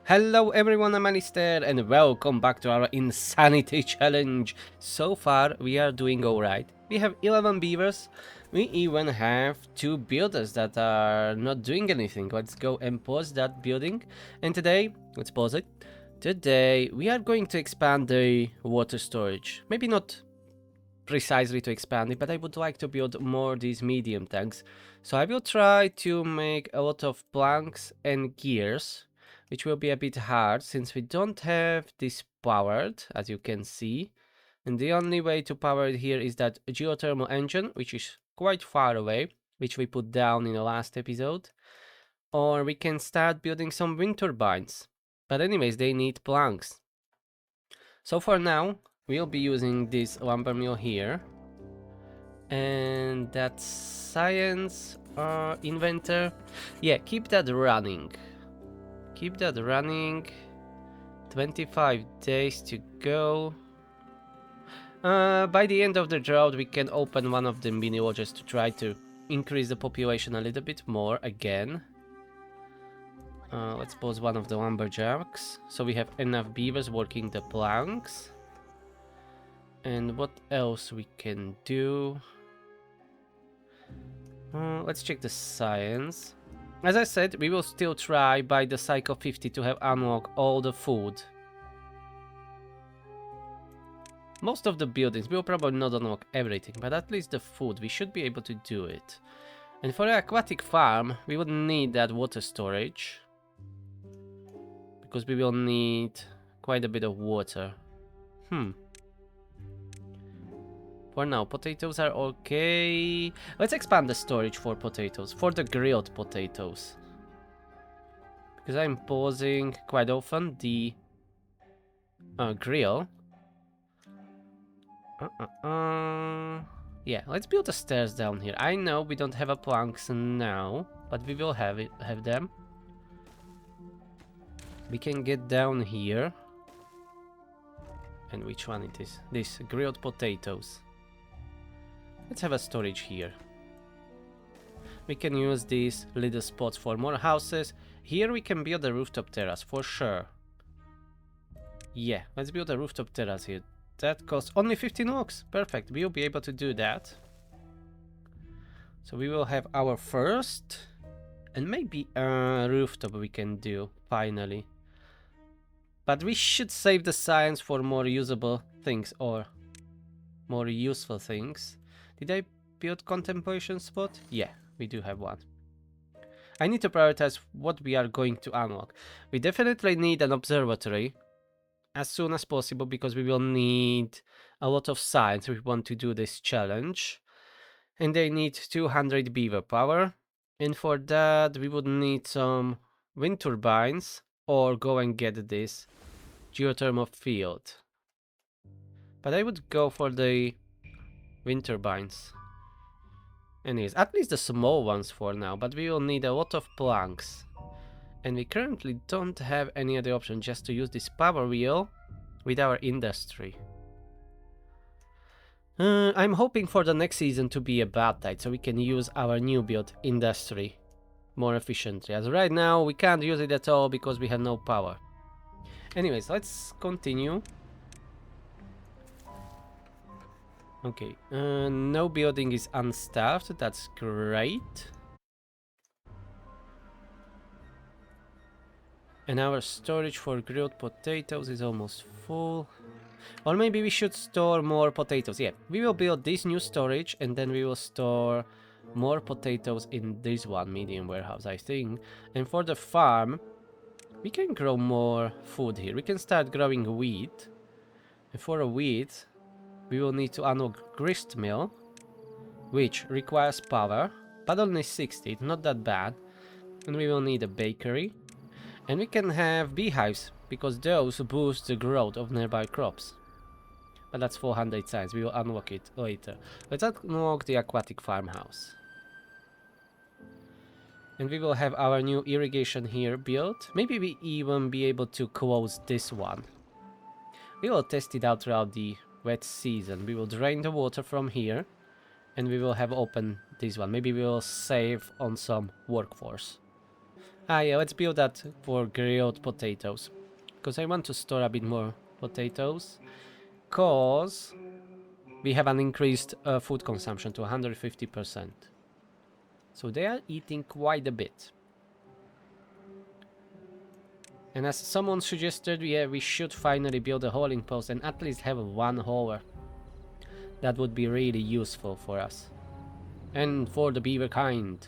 Hello everyone, I'm Alistair and welcome back to our insanity challenge. So far we are doing alright. We have 11 beavers. We even have 2 builders that are not doing anything. Let's go and pause that building. And today, let's pause it. Today we are going to expand the water storage. Maybe not precisely to expand it, but I would like to build more these medium tanks. So I will try to make a lot of planks and gears, which will be a bit hard since we don't have this powered, as you can see. And the only way to power it here is that geothermal engine, which is quite far away, which we put down in the last episode. Or we can start building some wind turbines. But anyways, they need planks. So for now, we'll be using this lumber mill here. And that science inventor. Yeah, keep that running. Keep that running. 25 days to go. By the end of the drought, we can open one of the mini lodges to try to increase the population a little bit more again. Let's pause one of the lumberjacks. So we have enough beavers working the planks. And what else we can do? Let's check the science. As I said, we will still try by the cycle 50 to have unlock all the food. Most of the buildings, we will probably not unlock everything, but at least the food, we should be able to do it. And for the aquatic farm, we would need that water storage. Because we will need quite a bit of water. For now, potatoes are okay. Let's expand the storage for potatoes, for the grilled potatoes. Because I'm pausing quite often the grill. Yeah, let's build the stairs down here. I know we don't have a planks now, but we will have them. We can get down here. And which one it is? This grilled potatoes. Let's have a storage here. We can use these little spots for more houses. Here we can build a rooftop terrace for sure. Yeah, let's build a rooftop terrace here. That costs only 15 logs. Perfect, we'll be able to do that. So we will have our first. And maybe a rooftop we can do, finally. But we should save the science for more usable things or more useful things. Did I build contemplation spot? Yeah, we do have one. I need to prioritize what we are going to unlock. We definitely need an observatory as soon as possible because we will need a lot of science if we want to do this challenge. And they need 200 beaver power. And for that we would need some wind turbines or go and get this geothermal field. But I would go for the wind turbines. Anyways, at least the small ones for now, but we will need a lot of planks. And we currently don't have any other option just to use this power wheel with our industry. I'm hoping for the next season to be a Badtide, so we can use our new build industry more efficiently. As right now, we can't use it at all because we have no power. Anyways, let's continue. Okay, no building is unstaffed, that's great. And our storage for grilled potatoes is almost full. Or maybe we should store more potatoes. Yeah, we will build this new storage and then we will store more potatoes in this one medium warehouse, I think. And for the farm, we can grow more food here. We can start growing wheat. And for a wheat, we will need to unlock grist mill, which requires power, but only 60, not that bad. And we will need a bakery. And we can have beehives, because those boost the growth of nearby crops. But that's 400 science, we will unlock it later. Let's unlock the aquatic farmhouse. And we will have our new irrigation here built. Maybe we even be able to close this one. We will test it out throughout the wet season. We will drain the water from here. And we will have open this one. Maybe we will save on some workforce. Ah yeah, let's build that for grilled potatoes. Because I want to store a bit more potatoes. Because we have an increased food consumption to 150%. So they are eating quite a bit. And as someone suggested, yeah, we should finally build a hauling post and at least have one hauler. That would be really useful for us. And for the beaver kind.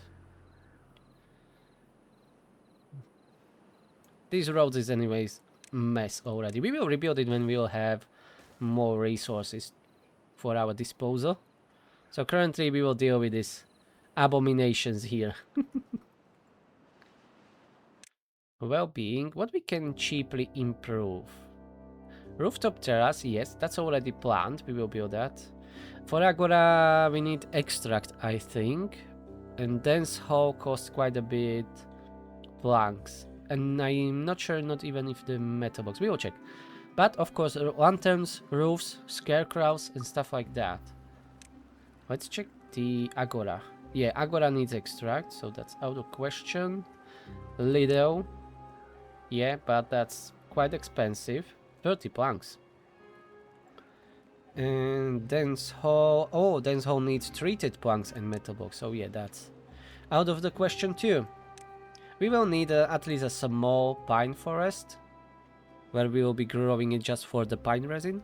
These roads is anyways mess already. We will rebuild it when we will have more resources for our disposal. So currently we will deal with these abominations here. Well-being, what we can cheaply improve. Rooftop terrace, yes, that's already planned. We will build that. For Agora, we need extract, I think. And dense hull costs quite a bit. Planks. And I'm not sure, not even if the metal box. We will check. But of course, lanterns, roofs, scarecrows, and stuff like that. Let's check the Agora. Yeah, Agora needs extract, so that's out of question. Lido. Yeah, but that's quite expensive. 30 planks. And dense hull. Oh, dense hull needs treated planks and metal box. So yeah, that's out of the question too. We will need at least a small pine forest, where we will be growing it just for the pine resin.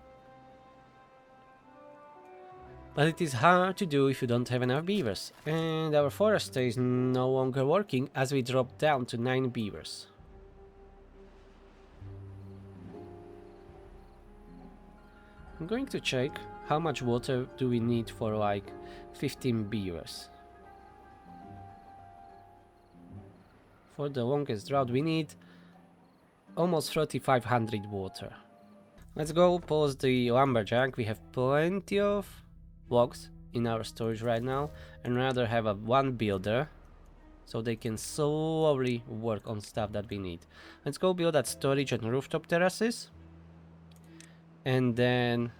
But it is hard to do if you don't have enough beavers. And our forester is no longer working as we drop down to 9 beavers. I'm going to check how much water do we need for like 15 beavers. For the longest drought we need almost 3500 water. Let's go pause the lumberjack. We have plenty of logs in our storage right now and rather have one builder so they can slowly work on stuff that we need. Let's go build that storage and rooftop terraces. And then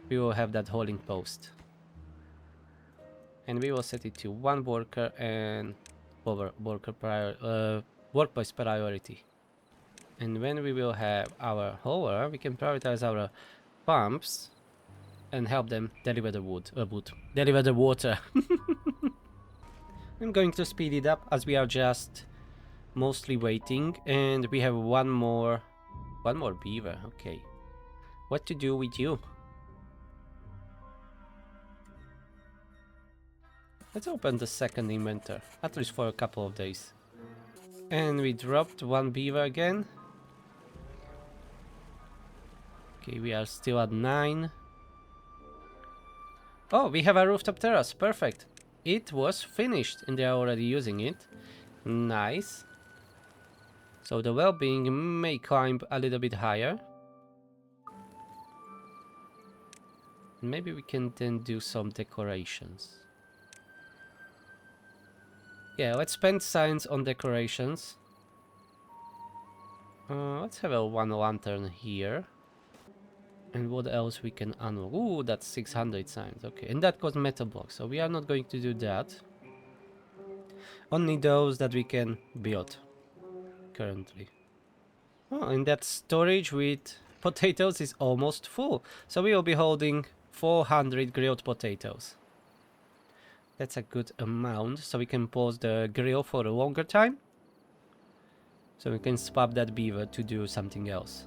we will have that hauling post. And we will set it to 1 worker and workplace priority. And when we will have our hauler, we can prioritize our pumps and help them deliver the deliver the water. I'm going to speed it up as we are just mostly waiting, and we have one more beaver. Okay, what to do with you? Let's open the second inventor, at least for a couple of days. And we dropped 1 beaver again. Okay, we are still at 9. Oh, we have a rooftop terrace, perfect. It was finished and they are already using it. Nice. So the well-being may climb a little bit higher. Maybe we can then do some decorations. Yeah, let's spend science on decorations. Let's have a 1 lantern here. And what else we can unlock? Ooh, that's 600 science. Okay, and that costs metal blocks, so we are not going to do that. Only those that we can build currently. Oh, and that storage with potatoes is almost full. So we will be holding 400 grilled potatoes. That's a good amount, so we can pause the grill for a longer time. So we can swap that beaver to do something else.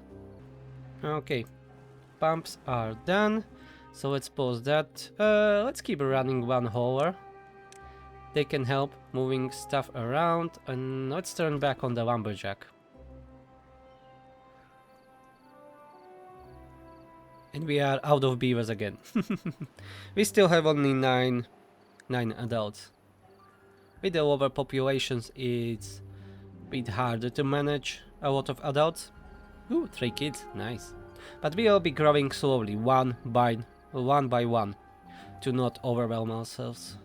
Okay, pumps are done. So let's pause that. Let's keep running 1 hauler. They can help moving stuff around, and let's turn back on the lumberjack. And we are out of beavers again. We still have only 9 adults. With the overpopulations, it's a bit harder to manage a lot of adults. Ooh, 3 kids, nice. But we will be growing slowly, one by one, to not overwhelm ourselves.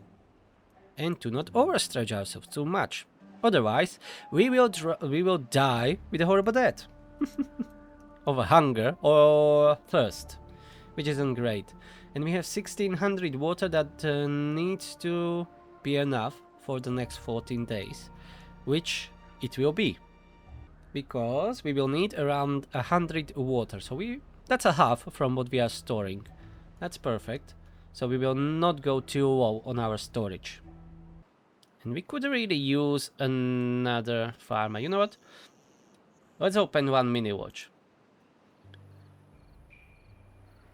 And to not overstretch ourselves too much. Otherwise, we will die with a horrible death. Of hunger or thirst, which isn't great. And we have 1600 water that needs to be enough for the next 14 days, which it will be. Because we will need around 100 water. So that's a half from what we are storing. That's perfect. So we will not go too low on our storage. And we could really use another farmer. You know what? Let's open one mini watch.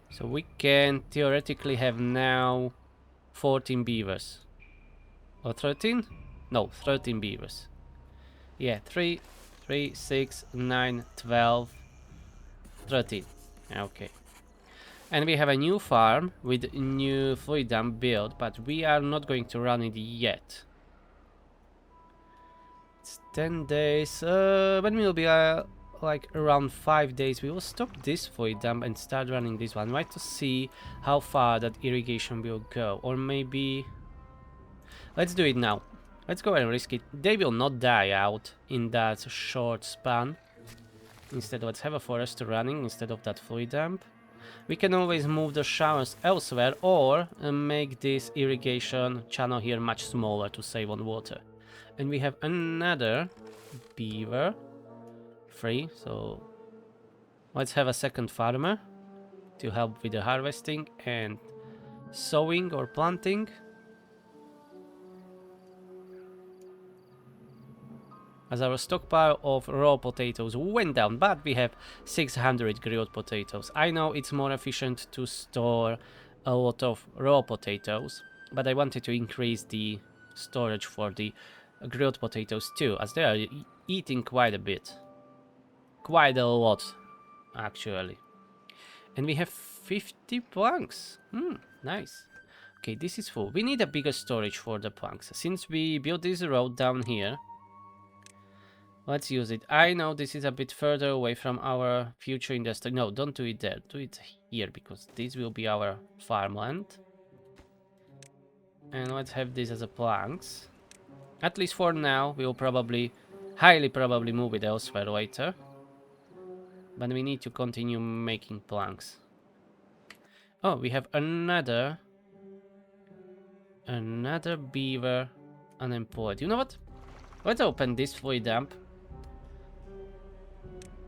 So we can theoretically have now 14 beavers. Or 13? No, 13 beavers. Yeah, 3, 6, 9, 12, 13. Okay. And we have a new farm with new fluid dump built, but we are not going to run it yet. It's 10 days. When we'll be like around 5 days, we will stop this fluid dump and start running this one, right, to see how far that irrigation will go. Or maybe let's do it now. Let's go and risk it. They will not die out in that short span. Instead, let's have a forest running instead of that fluid dump. We can always move the showers elsewhere or make this irrigation channel here much smaller to save on water. And we have another beaver. 3, so let's have a second farmer to help with the harvesting and sowing or planting. As our stockpile of raw potatoes went down, but we have 600 grilled potatoes. I know it's more efficient to store a lot of raw potatoes, but I wanted to increase the storage for the grilled potatoes too, as they are eating quite a bit. Quite a lot, actually. And we have 50 planks. Nice. Okay, this is full. We need a bigger storage for the planks. Since we built this road down here, let's use it. I know this is a bit further away from our future industry. No, don't do it there. Do it here, because this will be our farmland. And let's have this as a planks. At least for now. We will probably, highly probably move it elsewhere later. But we need to continue making planks. Oh, we have another beaver unemployed. You know what? Let's open this fluid dump.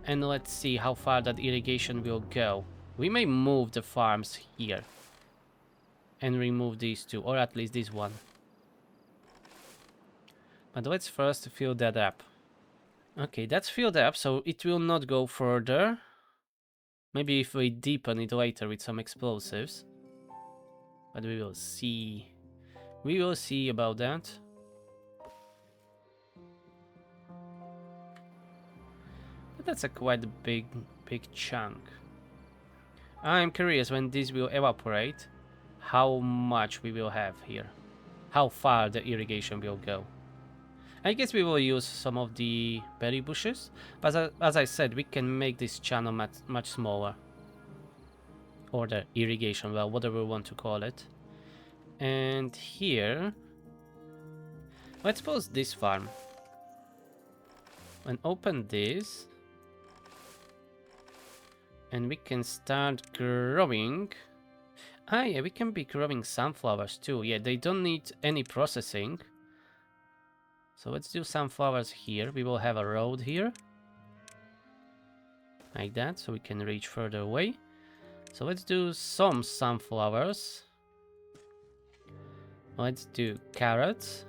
And let's see how far that irrigation will go. We may move the farms here. And remove these two, or at least this one. But let's first fill that up. Okay, that's filled up, so it will not go further. Maybe if we deepen it later with some explosives. But we will see. We will see about that. But that's a quite big chunk. I'm curious when this will evaporate, how much we will have here. How far the irrigation will go. I guess we will use some of the berry bushes, but as I said, we can make this channel much smaller. Or the irrigation well, whatever we want to call it. And here, let's pause this farm. And open this. And we can start growing. Ah yeah, we can be growing sunflowers too. Yeah, they don't need any processing. So let's do sunflowers here. We will have a road here. Like that, so we can reach further away. So let's do some sunflowers. Let's do carrots.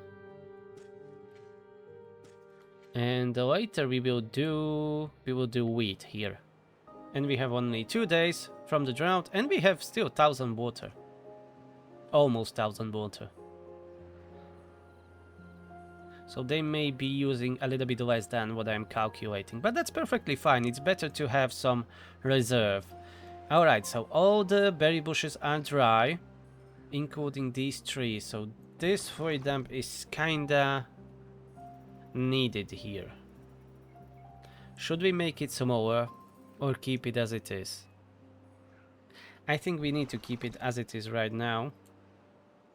And later we will do wheat here. And we have only 2 days from the drought, and we have still 1000 water. Almost 1000 water. So they may be using a little bit less than what I'm calculating, but that's perfectly fine. It's better to have some reserve. Alright, so all the berry bushes are dry, including these trees. So this fluid dump is kinda needed here. Should we make it smaller or keep it as it is? I think we need to keep it as it is right now,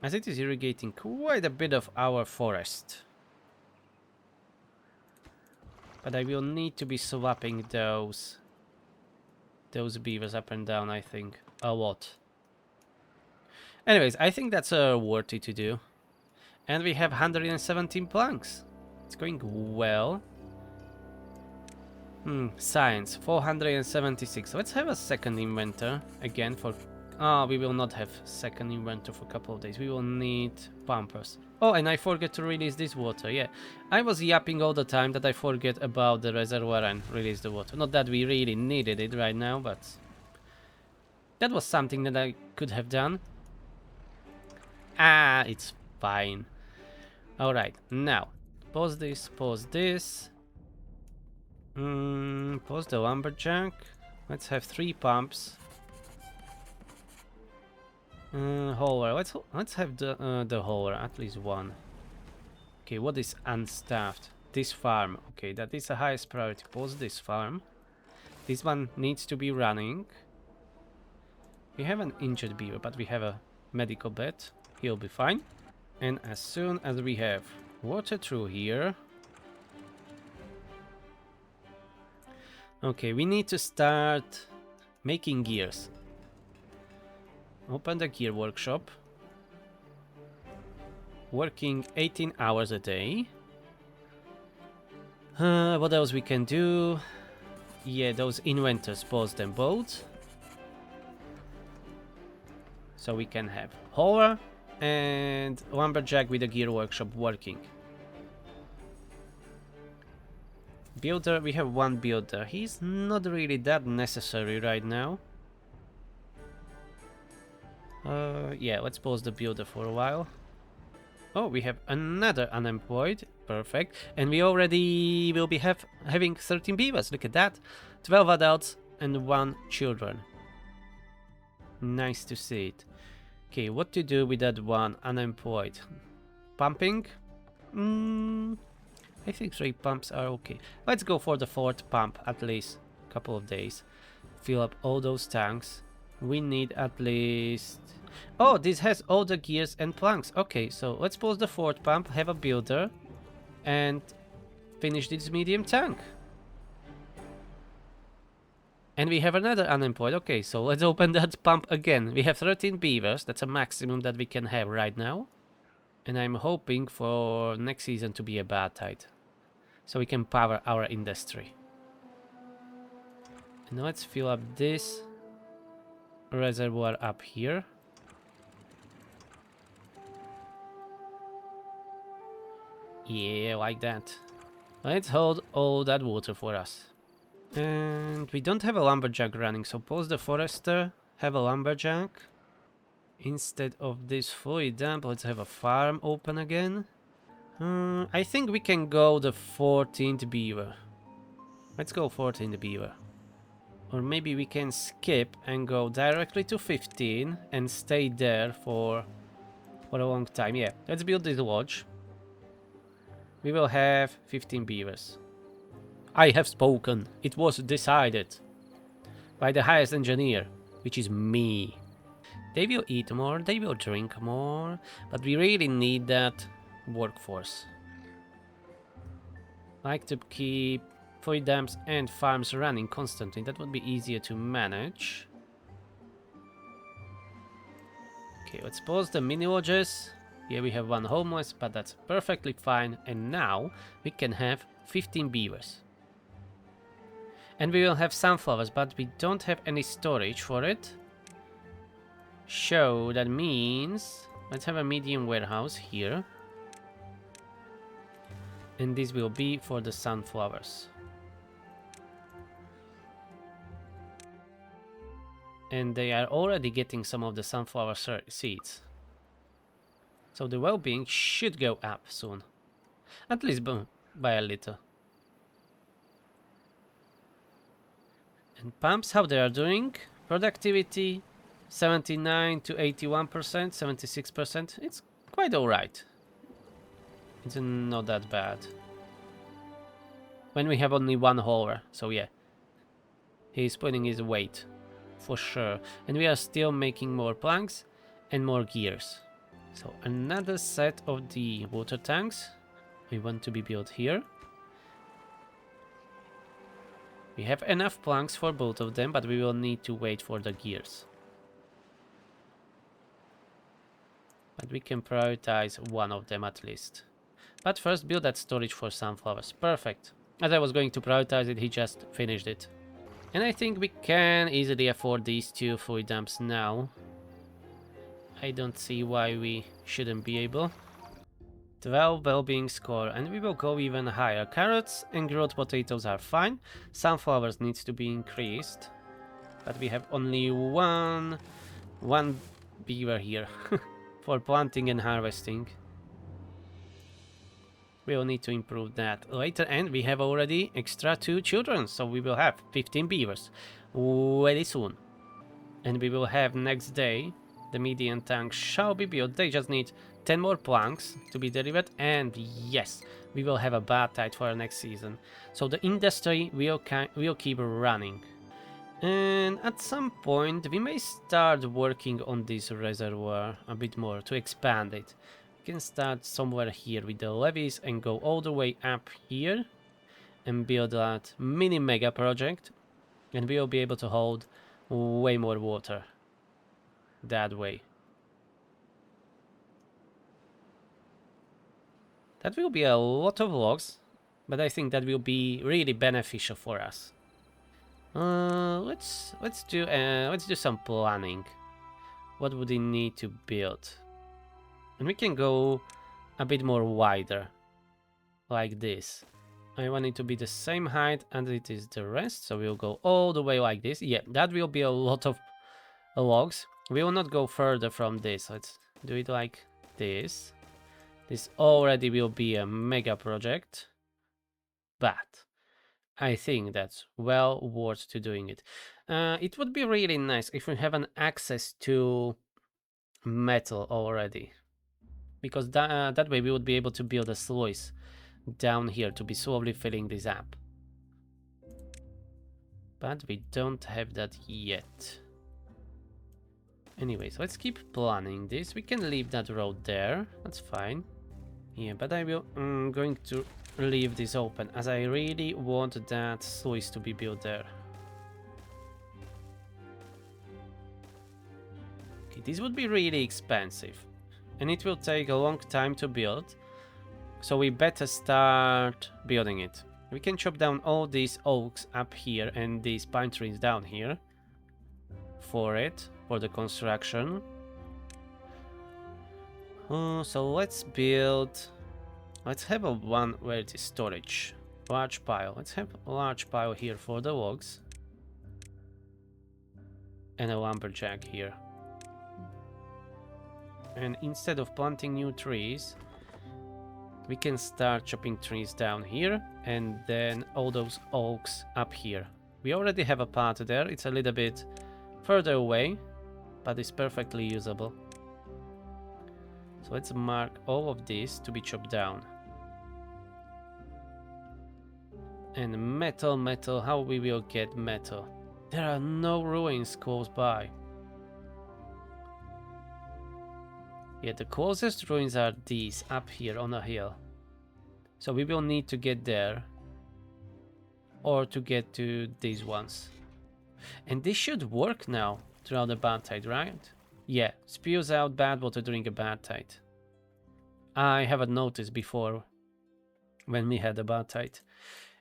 as it is irrigating quite a bit of our forest. But I will need to be swapping those beavers up and down, I think, a lot. Anyways, I think that's worthy to do. And we have 117 planks. It's going well. Science, 476. Let's have a second inventor again for... Ah, we will not have second inventor for a couple of days. We will need pumpers. Oh, and I forget to release this water, yeah. I was yapping all the time that I forget about the reservoir and release the water. Not that we really needed it right now, but... that was something that I could have done. Ah, it's fine. Alright, now. Pause this, pause this. Pause the lumberjack. Let's have 3 pumps. Hauler. Let's have the hauler, at least one. Okay, what is unstaffed? This farm. Okay, that is the highest priority. Pause this farm. This one needs to be running. We have an injured beaver, but we have a medical bed. He'll be fine. And as soon as we have water through here... okay, we need to start making gears. Open the gear workshop. Working 18 hours a day. What else we can do? Yeah, those inventors, pause them both. So we can have hauler and lumberjack with the gear workshop working. Builder, we have one builder. He's not really that necessary right now. Yeah, let's pause the builder for a while. Oh, we have another unemployed. Perfect. And we already will be having 13 beavers. Look at that. 12 adults and 1 children. Nice to see it. Okay, what to do with that one unemployed? Pumping? I think 3 pumps are okay. Let's go for the 4th pump at least. A couple of days. Fill up all those tanks. We need at least... oh, this has all the gears and planks. Okay, so let's pause the 4th pump, have a builder, and finish this medium tank. And we have another unemployed. Okay, so let's open that pump again. We have 13 beavers. That's a maximum that we can have right now. And I'm hoping for next season to be a Badtide, so we can power our industry. And let's fill up this reservoir up here. Yeah, like that. Let's hold all that water for us. And we don't have a lumberjack running, so pause the forester, have a lumberjack. Instead of this fully damp, let's have a farm open again. I think we can go the 14th beaver. Let's go 14th beaver. Or maybe we can skip and go directly to 15 and stay there for a long time. Yeah, let's build this lodge. We will have 15 beavers. I have spoken. It was decided by the highest engineer, which is me. They will eat more, they will drink more, but we really need that workforce. Like to keep 4 dams and farms running constantly. That would be easier to manage. Okay, let's pause the mini lodges. Here we have 1 homeless, but that's perfectly fine. And now we can have 15 beavers. And we will have sunflowers, but we don't have any storage for it. So that means let's have a medium warehouse here. And this will be for the sunflowers. And they are already getting some of the sunflower seeds. So the well-being should go up soon. At least by a little. And pumps, how they are doing? Productivity 79 to 81%, 76%. It's quite alright. It's not that bad. When we have only 1 hauler, so yeah. He's putting his weight, for sure. And we are still making more planks and more gears. So another set of the water tanks. We want to be built here. We have enough planks for both of them, but we will need to wait for the gears. But we can prioritize one of them at least. But first build that storage for sunflowers. Perfect. As I was going to prioritize it, he just finished it. And I think we can easily afford these 2 food dumps now. I don't see why we shouldn't be able. 12 well-being score, and we will go even higher. Carrots and growth potatoes are fine. Sunflowers needs to be increased. But we have only one beaver here for planting and harvesting. We will need to improve that later, and we have already extra 2 children, so we will have 15 beavers very soon. And we will have next day the median tank shall be built. They just need 10 more planks to be delivered, and yes, we will have a badtide for next season. So the industry will keep running. And at some point we may start working on this reservoir a bit more to expand it. We can start somewhere here with the levees and go all the way up here and build that mini mega project, and we will be able to hold way more water that way. That will be a lot of logs, but I think that will be really beneficial for us. Let's do some planning. What would we need to build? And we can go a bit more wider, like this. I want it to be the same height as it is the rest, so we'll go all the way like this. Yeah, that will be a lot of logs. We will not go further from this. Let's do it like this. This already will be a mega project, but I think that's well worth to doing it. It would be really nice if we have an access to metal already, because that way we would be able to build a sluice down here to be slowly filling this up. But we don't have that yet. Anyways, let's keep planning this. We can leave that road there. That's fine. Yeah, but I'm going to leave this open as I really want that sluice to be built there. Okay, this would be really expensive and it will take a long time to build, so we better start building it. We can chop down all these oaks up here and these pine trees down here for the construction. So let's have a one where it is storage. Large pile. Let's have a large pile here for the logs. And a lumberjack here. And instead of planting new trees, we can start chopping trees down here and then all those oaks up here. We already have a path there. It's a little bit further away, but it's perfectly usable. So let's mark all of this to be chopped down. And metal, how we will get metal? There are no ruins close by. Yeah, the closest ruins are these up here on a hill. So we will need to get there or to get to these ones. And this should work now throughout the badtide, right? Yeah, spews out bad water during a badtide. I haven't noticed before when we had a badtide.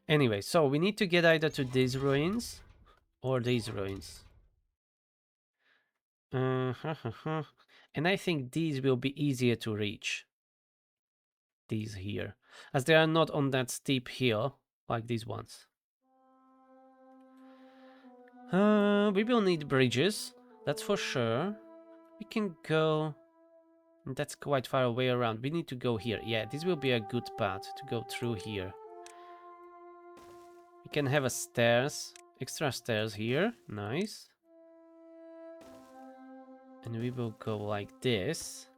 Anyway, so we need to get either to these ruins or these ruins. And I think these will be easier to reach. These here, as they are not on that steep hill like these ones. We will need bridges, that's for sure. We can go... That's quite far away around. We need to go here. Yeah, this will be a good path to go through here. We can have a stairs, extra stairs here. Nice. And we will go like this.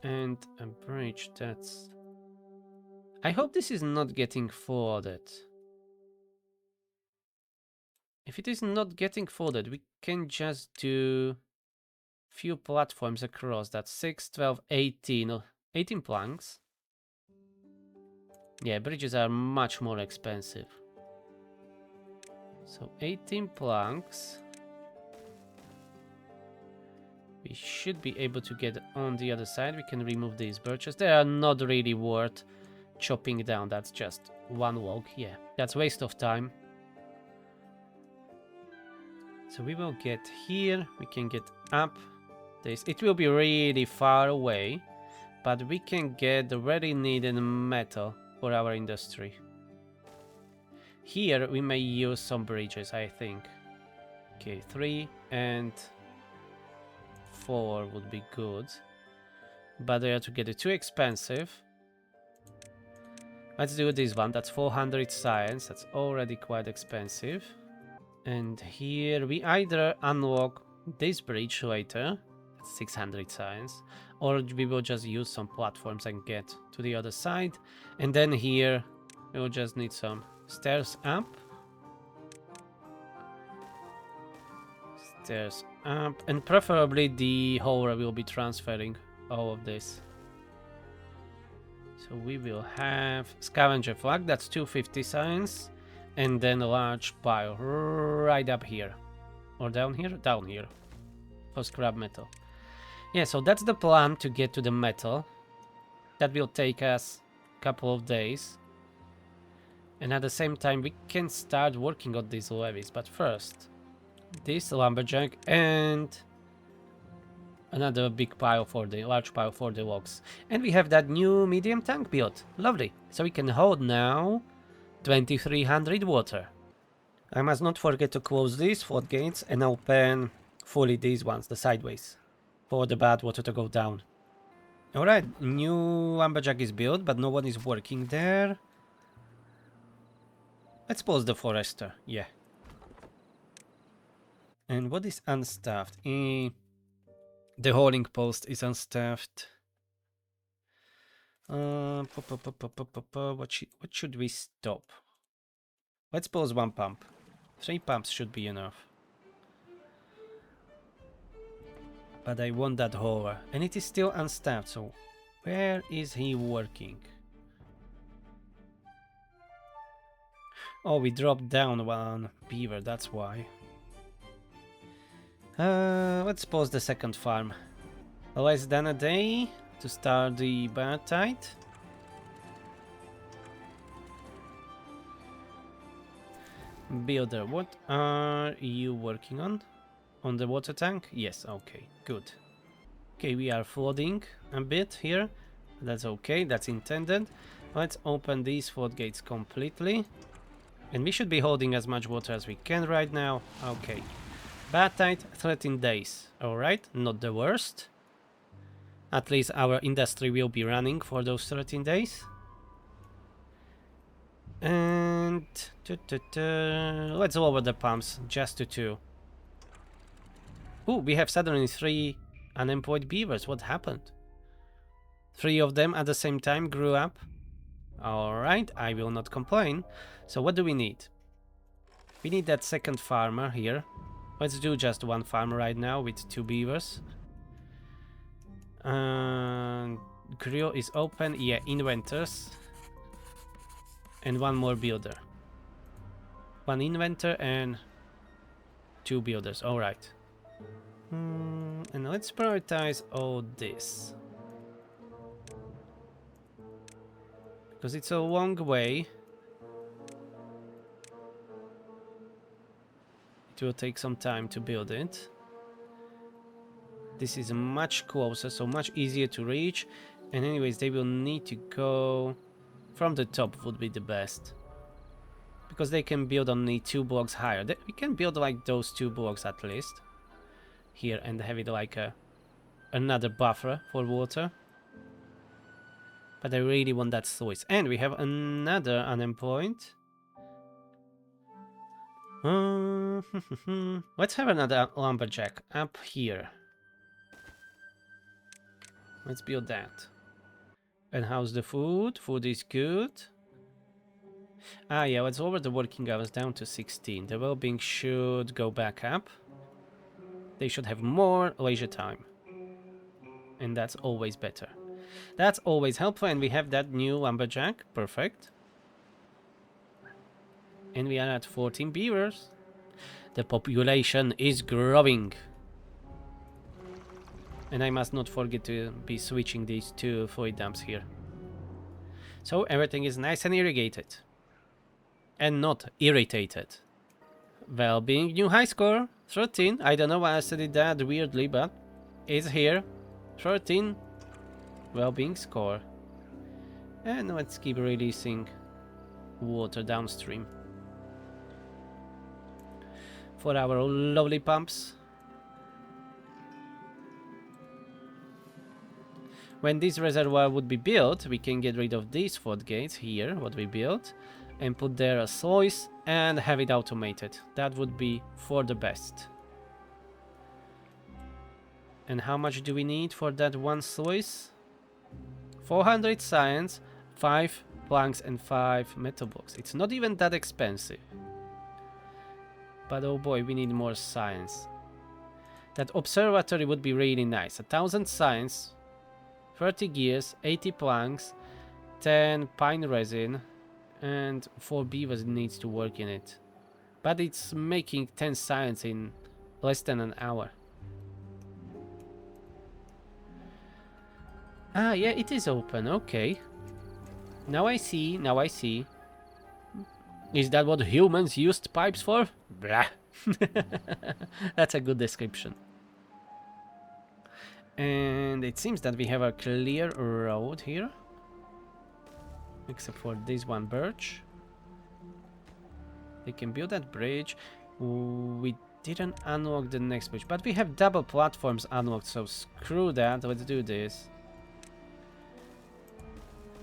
And a bridge, that's... I hope this is not getting flooded. If it is not getting flooded, we can just do few platforms across. That's 6, 12, 18, 18 planks. Yeah, bridges are much more expensive. So 18 planks. We should be able to get on the other side. We can remove these birches. They are not really worth chopping down. That's just one log. Yeah, that's waste of time. So we will get here. We can get up this. It will be really far away, but we can get the very needed metal for our industry. Here we may use some bridges, I think. Okay, 3 and 4 would be good, but they are together too expensive. Let's do this one. That's 400 science. That's already quite expensive. And here we either unlock this bridge later, that's 600 science, or we will just use some platforms and get to the other side. And then here we will just need some stairs up. Stairs up, and preferably the hauler will be transferring all of this. So we will have scavenger flag, that's 250 science, and then a large pile right up here. Or down here? Down here. For scrap metal. Yeah, so that's the plan to get to the metal. That will take us a couple of days. And at the same time we can start working on these levees. But first, this lumberjack and another big pile for the large pile for the logs. And we have that new medium tank built. Lovely. So we can hold now 2300 water. I must not forget to close these floodgates and open fully these ones, the sideways, for the bad water to go down. Alright, new lumberjack is built, but no one is working there. Let's pause the forester, yeah. And what is unstaffed? The hauling post is unstaffed. What should we stop? Let's pause one pump. 3 pumps should be enough. But I want that hauler, and it is still unstaffed, so where is he working? Oh, we dropped down one beaver, that's why. Let's pause the second farm. Less than a day to start the Badtide. Builder, what are you working on? On the water tank? Yes, okay, good. Okay, we are flooding a bit here. That's okay, that's intended. Let's open these floodgates completely. And we should be holding as much water as we can right now. Okay. Badtide, 13 days. Alright, not the worst. At least our industry will be running for those 13 days. And let's lower the pumps just to 2. Ooh, we have suddenly 3 unemployed beavers. What happened? 3 of them at the same time grew up. Alright, I will not complain. So what do we need? We need that second farmer here. Let's do just 1 farmer right now with 2 beavers. Grill is open. Yeah, inventors. And 1 more builder. 1 inventor and 2 builders. Alright. And let's prioritize all this. Because it's a long way. It will take some time to build it. This is much closer, so much easier to reach. And anyways, they will need to go from the top would be the best. Because they can build only 2 blocks higher. We can build like those 2 blocks at least. Here and have it like another buffer for water. But I really want that choice. And we have another unemployed. Let's have another lumberjack up here. Let's build that. And how's the food? Food is good. Ah yeah, let's lower the working hours down to 16. The well-being should go back up. They should have more leisure time. And that's always better. That's always helpful, and we have that new lumberjack. Perfect. And we are at 14 beavers. The population is growing. And I must not forget to be switching these 2 fluid dumps here. So everything is nice and irrigated. And not irritated. Well-being, new high score, 13. I don't know why I said it that weirdly, but it's here. 13 well-being score. And let's keep releasing water downstream for our lovely pumps. When this reservoir would be built, we can get rid of these floodgates here, what we built, and put there a sluice and have it automated. That would be for the best. And how much do we need for that one sluice? 400 science, 5 planks and 5 metal blocks. It's not even that expensive. But oh boy, we need more science. That observatory would be really nice. 1000 science, 30 gears, 80 planks, 10 pine resin, and 4 beavers needs to work in it. But it's making 10 science in less than an hour. Ah, yeah, it is open, okay. Now I see, now I see. Is that what humans used pipes for? Blah. That's a good description. And it seems that we have a clear road here. Except for this one birch. They can build that bridge. We didn't unlock the next bridge, but we have double platforms unlocked, so screw that. Let's do this.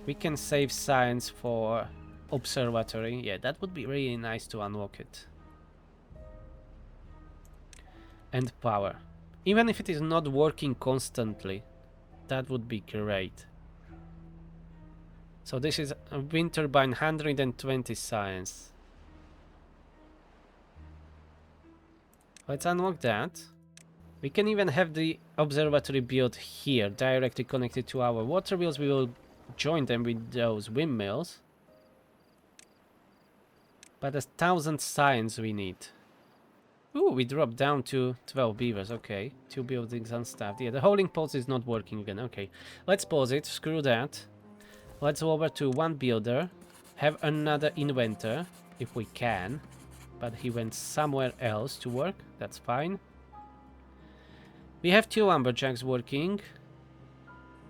We can save science for observatory. Yeah, that would be really nice to unlock it. And power. Even if it is not working constantly, that would be great. So this is a wind turbine, 120 science. Let's unlock that. We can even have the observatory built here, directly connected to our water wheels. We will join them with those windmills. But 1,000 science we need. Ooh, we dropped down to 12 beavers, okay. 2 buildings unstaffed. Yeah, the holding post is not working again, okay. Let's pause it, screw that. Let's go over to one builder. Have another inventor, if we can. But he went somewhere else to work, that's fine. We have 2 lumberjacks working.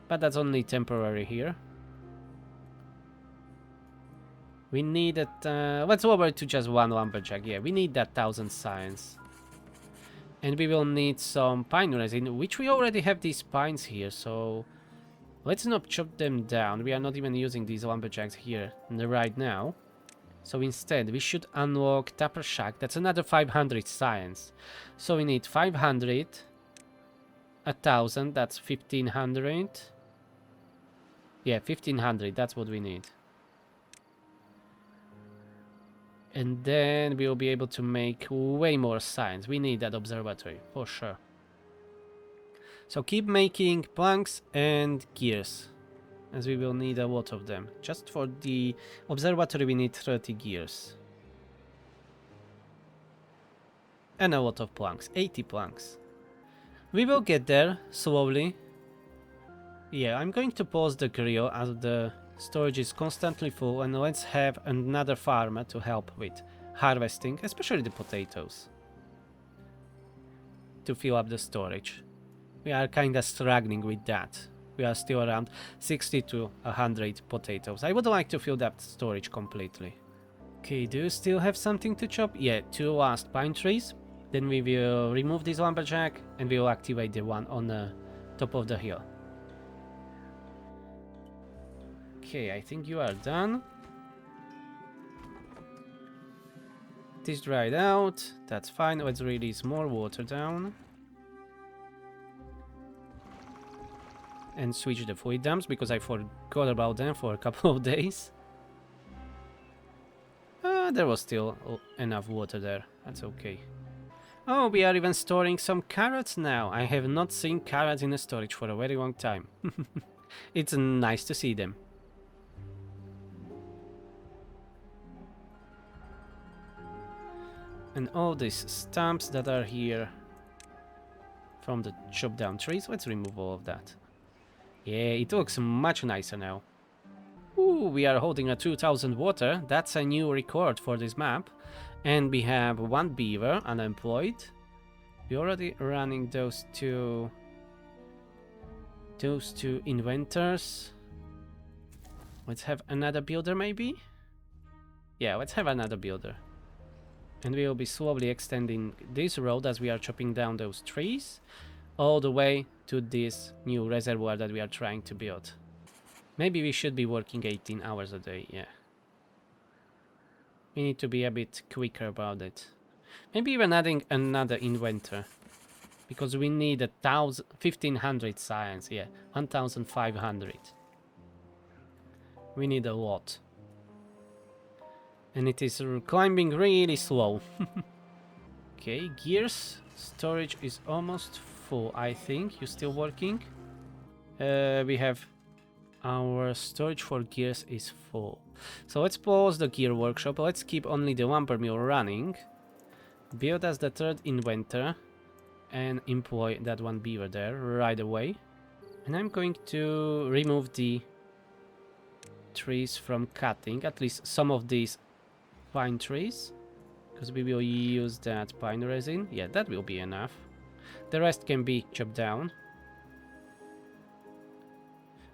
But that's only temporary here. We need it, let's go over to just one lumberjack. Yeah, we need that 1,000 science. And we will need some pine resin, which we already have these pines here, so let's not chop them down. We are not even using these lumberjacks here right now. So instead, we should unlock Tapper Shack. That's another 500 science. So we need 500, 1,000, that's 1,500. Yeah, 1,500, that's what we need. And then we will be able to make way more science. We need that observatory, for sure. So keep making planks and gears, as we will need a lot of them. Just for the observatory we need 30 gears. And a lot of planks, 80 planks. We will get there, slowly. Yeah, I'm going to pause the grill as the storage is constantly full, and let's have another farmer to help with harvesting, especially the potatoes, to fill up the storage. We are kinda struggling with that. We are still around 60 to 100 potatoes. I would like to fill that storage completely. Okay, do you still have something to chop? Yeah, 2 last pine trees. Then we will remove this lumberjack and we will activate the one on the top of the hill. Okay, I think you are done. This dried out. That's fine. Let's release more water down. And switch the fluid dumps because I forgot about them for a couple of days. There was still enough water there. That's okay. Oh, we are even storing some carrots now. I have not seen carrots in the storage for a very long time. It's nice to see them. And all these stumps that are here from the chopped down trees, let's remove all of that. Yeah, it looks much nicer now. Ooh, Ooh, we are holding a 2000 water. That's a new record for this map. And we have one beaver unemployed. We're already running those two inventors. Let's have another builder maybe? Yeah, let's have another builder. And we will be slowly extending this road as we are chopping down those trees all the way to this new reservoir that we are trying to build. Maybe we should be working 18 hours a day, yeah. We need to be a bit quicker about it. Maybe even adding another inventor. Because we need 1500 science, yeah. 1500. We need a lot. And it is climbing really slow. Okay, gears. Storage is almost full, I think. You still working? We have... Our storage for gears is full. So let's pause the gear workshop. Let's keep only the lumber mill running. Build as the third inventor. And employ that one beaver there right away. And I'm going to remove the trees from cutting. At least some of these pine trees. Because we will use that pine resin. Yeah, that will be enough. The rest can be chopped down.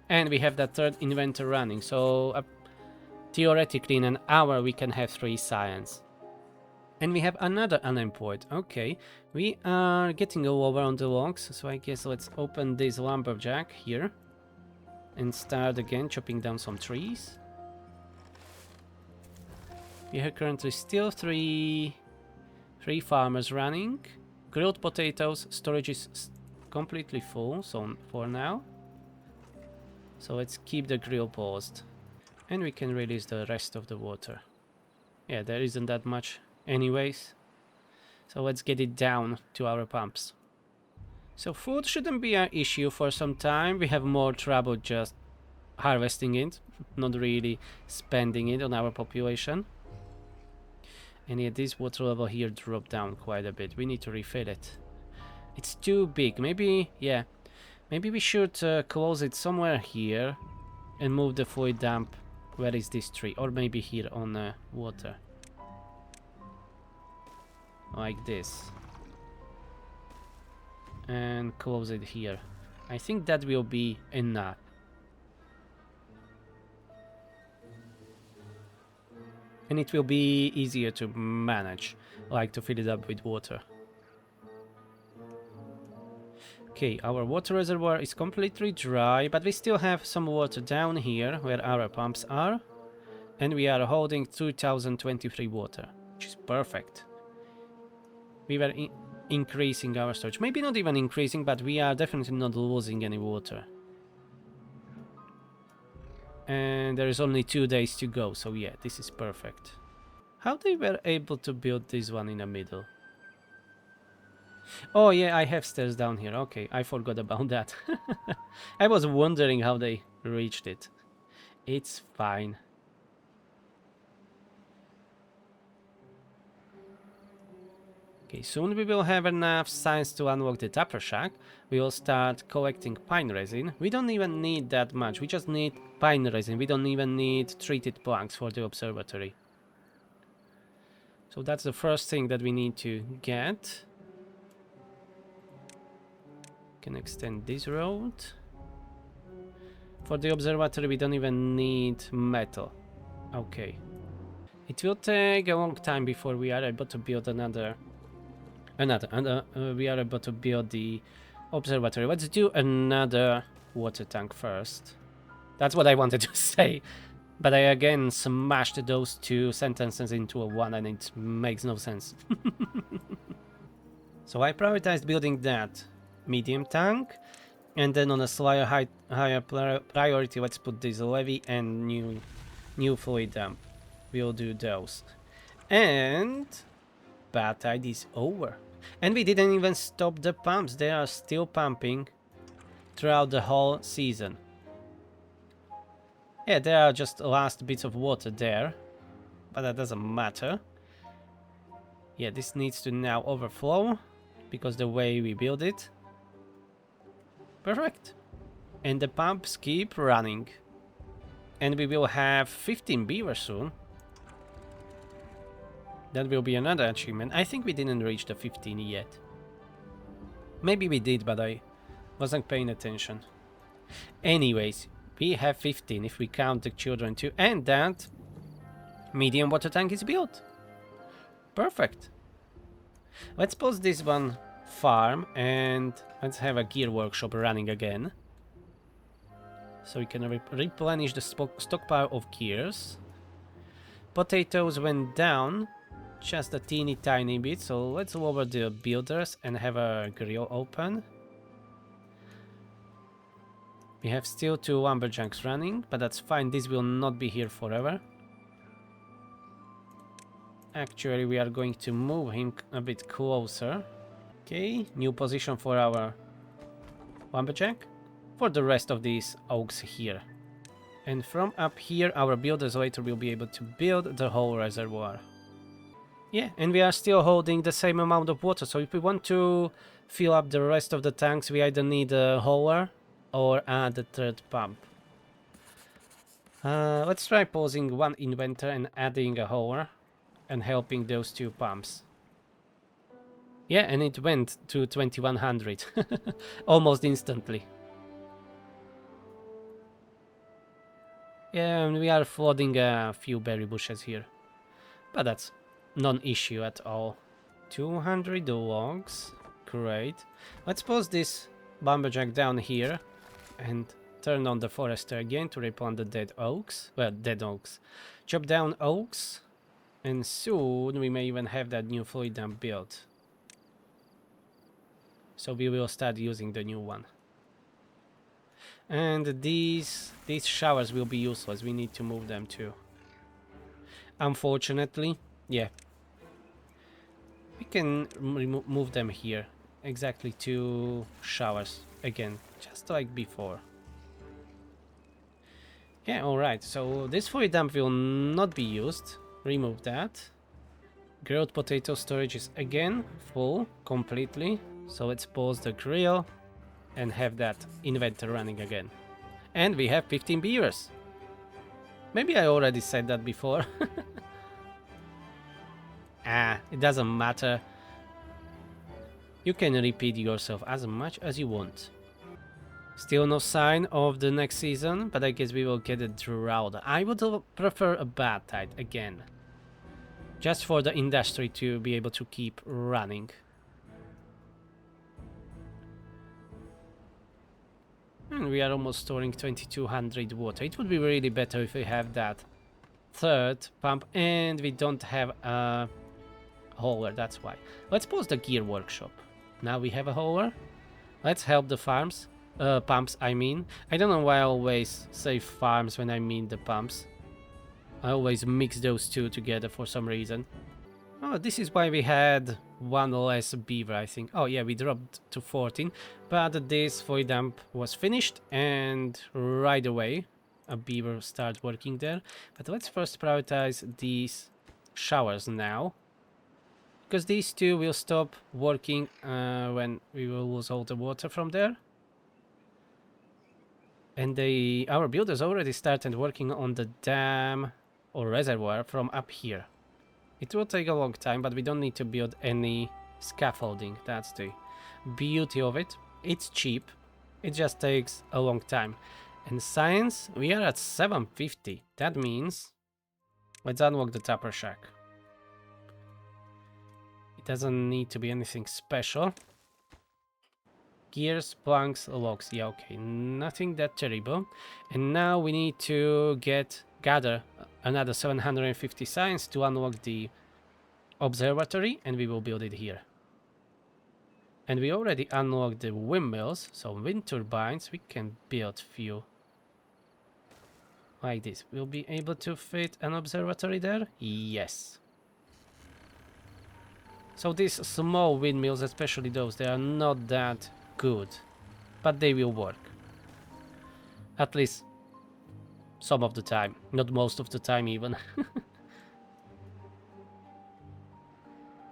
And we have that third inventor running, so theoretically in an hour we can have 3 science. And we have another unemployed. Okay, we are getting lower on the logs, so I guess let's open this lumberjack here. And start again chopping down some trees. We have currently still three farmers running. Grilled potatoes, storage is completely full, so for now. So let's keep the grill paused. And we can release the rest of the water. Yeah, there isn't that much anyways. So let's get it down to our pumps. So food shouldn't be an issue for some time. We have more trouble just harvesting it, not really spending it on our population. And yeah, this water level here dropped down quite a bit. We need to refill it. It's too big. Maybe, yeah. Maybe we should close it somewhere here and move the fluid dump. Where is this tree? Or maybe here on water. Like this. And close it here. I think that will be enough. And it will be easier to manage, like to fill it up with water. Okay, our water reservoir is completely dry, but we still have some water down here where our pumps are. And we are holding 2023 water, which is perfect. We were increasing our storage. Maybe not even increasing, but we are definitely not losing any water. And there is only 2 days to go, so yeah, this is perfect. How they were able to build this one in the middle? Oh yeah, I have stairs down here. Okay, I forgot about that. I was wondering how they reached it. It's fine. Okay, soon we will have enough science to unlock the upper shack. We will start collecting pine resin. We don't even need that much. We just need pine resin. We don't even need treated planks for the observatory. So that's the first thing that we need to get. Can extend this road. For the observatory we don't even need metal. Okay. It will take a long time before we are able to build we are able to build the observatory. Let's do another water tank first. That's what I wanted to say. But I again smashed those 2 sentences into a one and it makes no sense. So I prioritized building that medium tank, and then on a slightly higher priority let's put this levee and new fluid dump. We'll do those. And Badtide is over. And we didn't even stop the pumps. They are still pumping throughout the whole season. Yeah, there are just last bits of water there, but that doesn't matter. Yeah, this needs to now overflow because the way we build it. Perfect. And the pumps keep running. And we will have 15 beavers soon. That will be another achievement. I think we didn't reach the 15 yet. Maybe we did, but I wasn't paying attention. Anyways, we have 15 if we count the children too. And that medium water tank is built. Perfect. Let's pause this one farm and let's have a gear workshop running again. So we can replenish the stockpile of gears. Potatoes went down just a teeny tiny bit, so let's lower the builders and have a grill open. We have still 2 lumberjacks running, but that's fine, this will not be here forever. Actually, we are going to move him a bit closer. Okay, new position for our lumberjack. For the rest of these oaks here. And from up here, our builders later will be able to build the whole reservoir. Yeah, and we are still holding the same amount of water, so if we want to fill up the rest of the tanks, we either need a hauler or add a third pump. Let's try pausing one inventor and adding a hauler and helping those 2 pumps. Yeah, and it went to 2100 almost instantly. Yeah, and we are flooding a few berry bushes here, but that's non-issue at all. 200 logs, great. Let's pause this lumberjack down here and turn on the forester again to replant the dead oaks. Well, dead oaks. Chop down oaks, and soon we may even have that new fluid dump built. So we will start using the new one. And these showers will be useless, we need to move them too. Unfortunately, yeah. We can move them here. Exactly 2 showers again, just like before. Yeah, alright, so this fluid dump will not be used. Remove that. Grilled potato storage is again full completely. So let's pause the grill and have that inventor running again. And we have 15 beavers. Maybe I already said that before. It doesn't matter. You can repeat yourself as much as you want. Still no sign of the next season, but I guess we will get a drought. I would prefer a badtide again. Just for the industry to be able to keep running. And we are almost storing 2200 water. It would be really better if we have that third pump, and we don't have a hauler, that's why. Let's pause the gear workshop. Now we have a hauler. Let's help the farms. Pumps, I mean. I don't know why I always say farms when I mean the pumps. I always mix those two together for some reason. Oh, this is why we had 1 less beaver, I think. Oh yeah, we dropped to 14, but this fluid dump was finished, and right away a beaver started working there. But let's first prioritize these showers now, because these 2 will stop working when we will lose all the water from there. And our builders already started working on the dam or reservoir from up here. It will take a long time, but we don't need to build any scaffolding. That's the beauty of it. It's cheap. It just takes a long time. And science, we are at 750. That means let's unlock the Tupper Shack. It doesn't need to be anything special. Gears, planks, logs. Yeah, okay, nothing that terrible. And now we need to gather another 750 science to unlock the observatory, and we will build it here. And we already unlocked the windmills, so wind turbines. We can build few like this. We'll be able to fit an observatory there? Yes. So these small windmills, especially those, they are not that good, but they will work. At least some of the time, not most of the time even.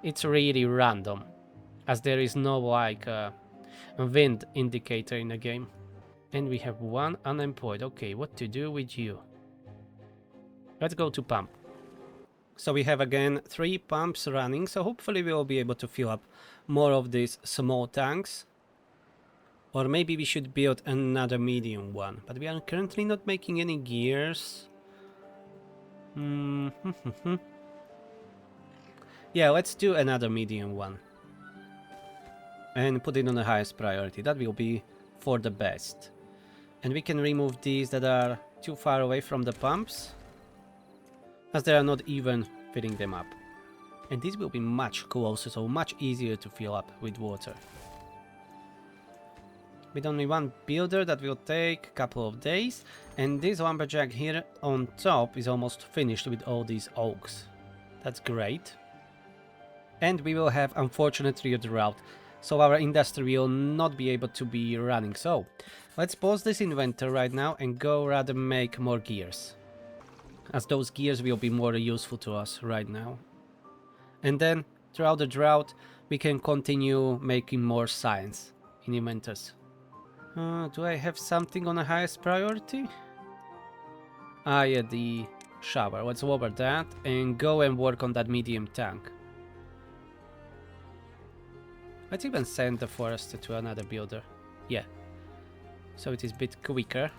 It's really random, as there is no like wind indicator in the game. And we have 1 unemployed. Okay, what to do with you? Let's go to pump. So we have again 3 pumps running, so hopefully we will be able to fill up more of these small tanks. Or maybe we should build another medium one, but we are currently not making any gears. Yeah, let's do another medium one. And put it on the highest priority, that will be for the best. And we can remove these that are too far away from the pumps, as they are not even filling them up. And these will be much closer, so much easier to fill up with water. With only one builder, that will take a couple of days. And this lumberjack here on top is almost finished with all these oaks. That's great. And we will have, unfortunately, a drought, so our industry will not be able to be running. So let's pause this inventory right now and go rather make more gears, as those gears will be more useful to us right now. And then throughout the drought we can continue making more science in inventories. Do I have something on the highest priority? Ah yeah, the shower. Let's lower that and go and work on that medium tank. Let's even send the forester to another builder. Yeah, so it is a bit quicker.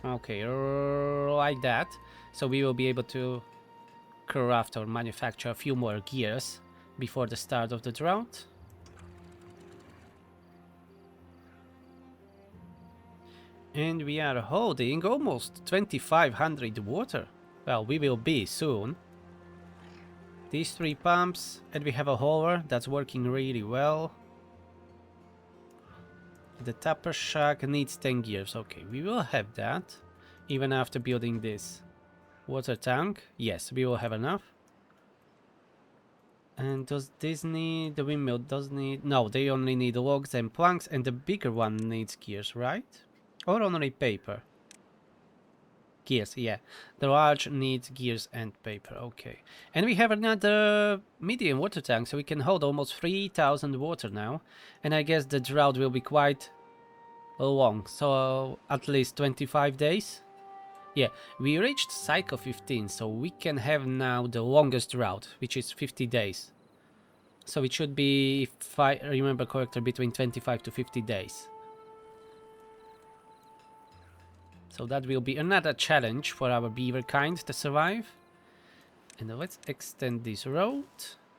Okay, like that. So we will be able to craft or manufacture a few more gears before the start of the drought. And we are holding almost 2500 water. Well, we will be soon. These 3 pumps, and we have a hauler that's working really well. The tapper shack needs 10 gears. Okay, we will have that even after building this water tank. Yes, we will have enough. And does this need, the windmill does need, no, they only need logs and planks, and the bigger one needs gears, right? Or only paper? Gears, yeah. The large needs gears and paper, okay. And we have another medium water tank, so we can hold almost 3000 water now. And I guess the drought will be quite long, so at least 25 days. Yeah, we reached cycle 15, so we can have now the longest drought, which is 50 days. So it should be, if I remember correctly, between 25 to 50 days. So that will be another challenge for our beaver kind to survive. And let's extend this road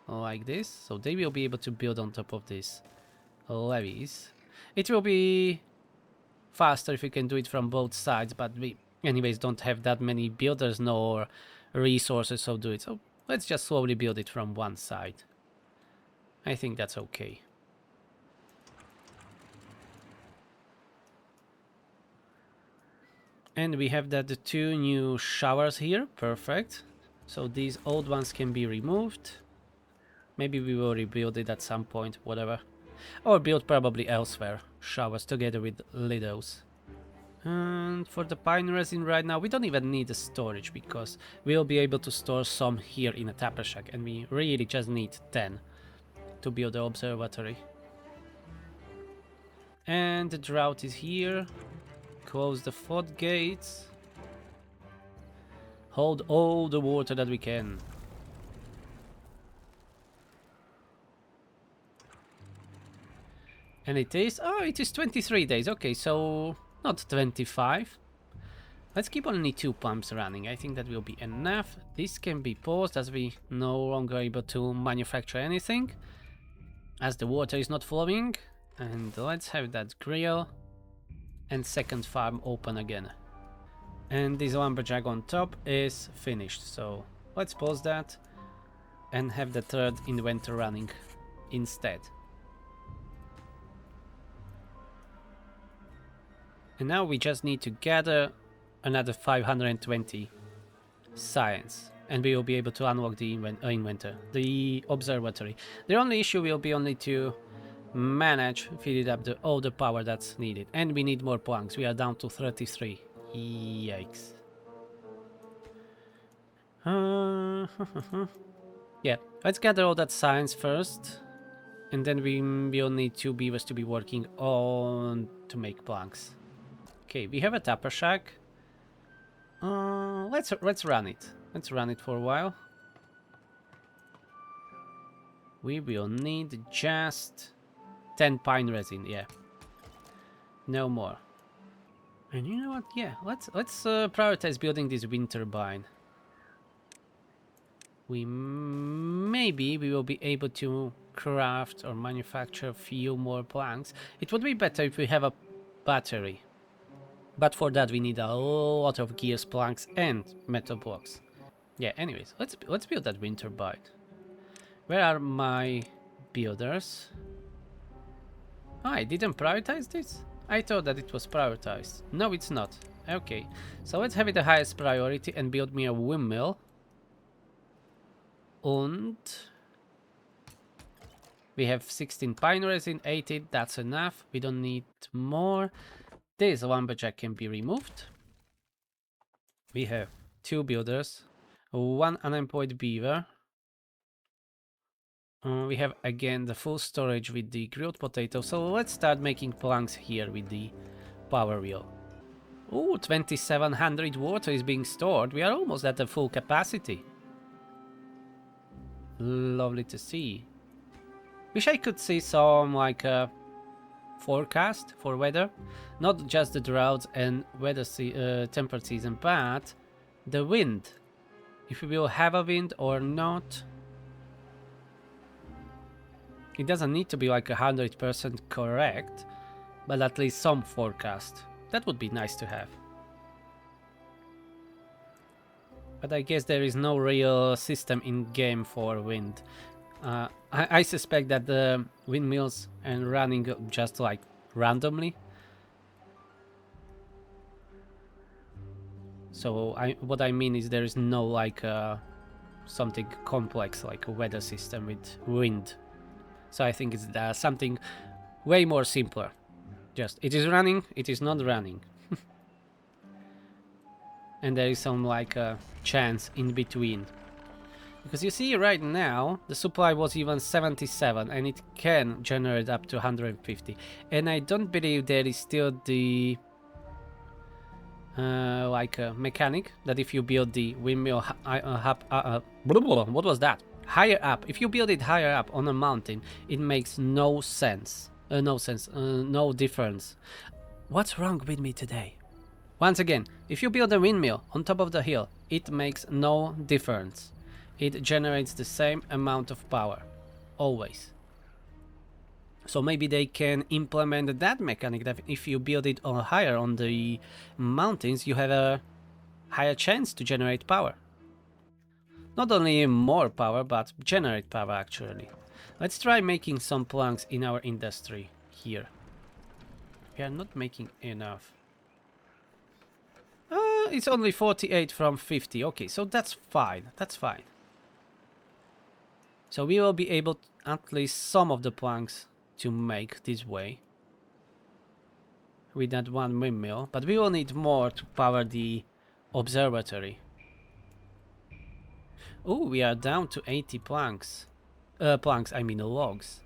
like this, so they will be able to build on top of these levees. It will be faster if we can do it from both sides, but we anyways don't have that many builders nor resources to do it, so let's just slowly build it from one side. I think that's okay. And we have the 2 new showers here, perfect. So these old ones can be removed. Maybe we will rebuild it at some point, whatever. Or build probably elsewhere showers together with Lidos. And for the pine resin right now, we don't even need a storage, because we'll be able to store some here in a tapper shack, and we really just need 10 to build the observatory. And the drought is here. Close the floodgates. Hold all the water that we can. And it is, oh, it is 23 days. Okay, so not 25. Let's keep only 2 pumps running. I think that will be enough. This can be paused as we no longer able to manufacture anything, as the water is not flowing. And let's have that grill and second farm open again. And this lumberjack on top is finished, so let's pause that and have the third inventory running instead. And now we just need to gather another 520 science, and we will be able to unlock the the observatory. The only issue will be only to manage feed it up all the power that's needed, and we need more planks. We are down to 33. Yikes. Yeah, let's gather all that science first, and then we will need 2 beavers to be working on to make planks. Okay, we have a tapper shack. Let's run it. Let's run it for a while. We will need just 10 pine resin, yeah. No more. And you know what? Yeah, let's prioritize building this wind turbine. Maybe we will be able to craft or manufacture a few more planks. It would be better if we have a battery. But for that we need a lot of gears, planks and metal blocks. Yeah, anyways, let's build that wind turbine. Where are my builders? Oh, I didn't prioritize this? I thought that it was prioritized. No, it's not. Okay, so let's have it the highest priority and build me a windmill. And we have 16 pine resin, 80, that's enough. We don't need more. This lumberjack can be removed. We have 2 builders, 1 unemployed beaver. We have again the full storage with the grilled potato, so let's start making planks here with the power wheel. Oh, 2700 water is being stored. We are almost at the full capacity. Lovely to see. Wish I could see some like forecast for weather, not just the droughts and weather temperate season, but the wind. If we will have a wind or not. It doesn't need to be like 100% correct, but at least some forecast. That would be nice to have. But I guess there is no real system in game for wind. I suspect that the windmills and running just like randomly. So what I mean is there is no like something complex like a weather system with wind. So I think it's something way more simpler. Just it is running, it is not running. And there is some like chance in between. Because you see right now the supply was even 77 and it can generate up to 150. And I don't believe there is still the like a mechanic that if you build the windmill what was that? Higher up. If you build it higher up on a mountain, it makes no sense. No difference. What's wrong with me today? Once again, if you build a windmill on top of the hill, it makes no difference. It generates the same amount of power. Always. So maybe they can implement that mechanic that if you build it on higher on the mountains, you have a higher chance to generate power. Not only more power, but generate power actually. Let's try making some planks in our industry here. We are not making enough. It's only 48 from 50. Okay, so that's fine. That's fine. So we will be able to, at least some of the planks to make this way. With that one windmill. But we will need more to power the observatory. Oh, we are down to 80 planks. I mean logs.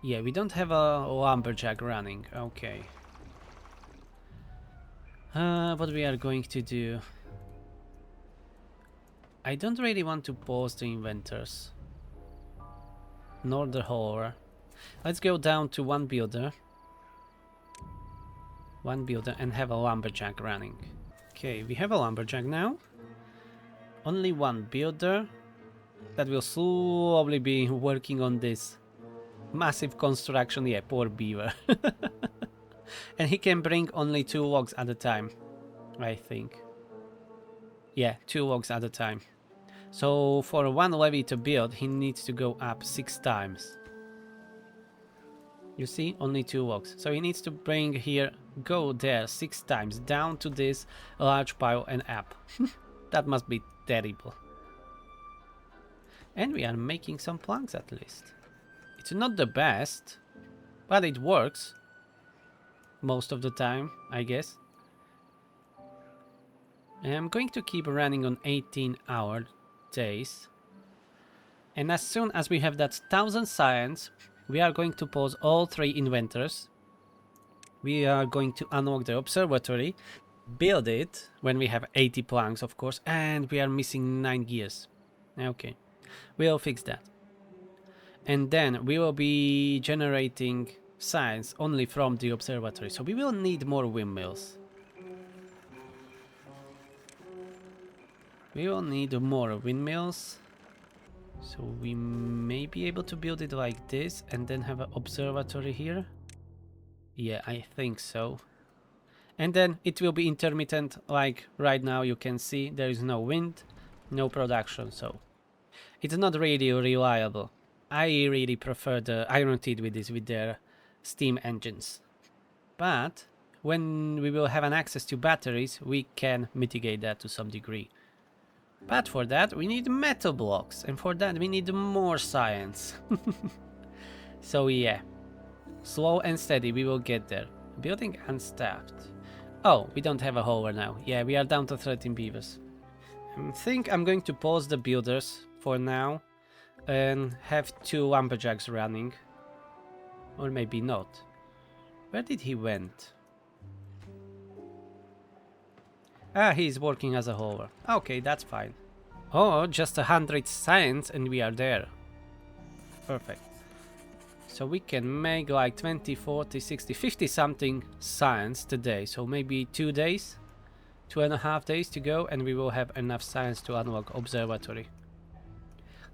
Yeah, we don't have a lumberjack running. Okay. What we are going to do? I don't really want to pause the inventors. Nor the hauler. Let's go down to one builder. One builder and have a lumberjack running. Okay, we have a lumberjack now. Only one builder that will slowly be working on this massive construction. Yeah, poor beaver. And he can bring only 2 logs at a time, I think. Yeah, 2 logs at a time. So for one levee to build, he needs to go up 6 times. You see, only 2 logs. So he needs to bring here, go there 6 times, down to this large pile and up. That must be terrible. And we are making some planks at least. It's not the best, but it works. Most of the time, I guess. I'm going to keep running on 18-hour days. And as soon as we have that 1000 science, we are going to pause all 3 inventors. We are going to unlock the observatory, build it when we have 80 planks, of course, and we are missing 9 gears. Okay, we'll fix that. And then we will be generating science only from the observatory, so we will need more windmills. We will need more windmills. So we may be able to build it like this and then have an observatory here. Yeah, I think so. And then it will be intermittent, like right now you can see there is no wind, no production, so it's not really reliable. I really prefer the Iron Teeth with this, with their steam engines. But when we will have an access to batteries, we can mitigate that to some degree. But for that we need metal blocks, and for that we need more science. So yeah, slow and steady we will get there. Building unstaffed. Oh, we don't have a hauler now. Yeah, we are down to 13 beavers. I think I'm going to pause the builders for now and have 2 lumberjacks running. Or maybe not. Where did he went? Ah, he's working as a hauler. Okay, that's fine. Oh, just 100 science and we are there. Perfect. So we can make like 20, 40, 60, 50 something science today. So maybe 2 days, 2.5 days to go, and we will have enough science to unlock observatory.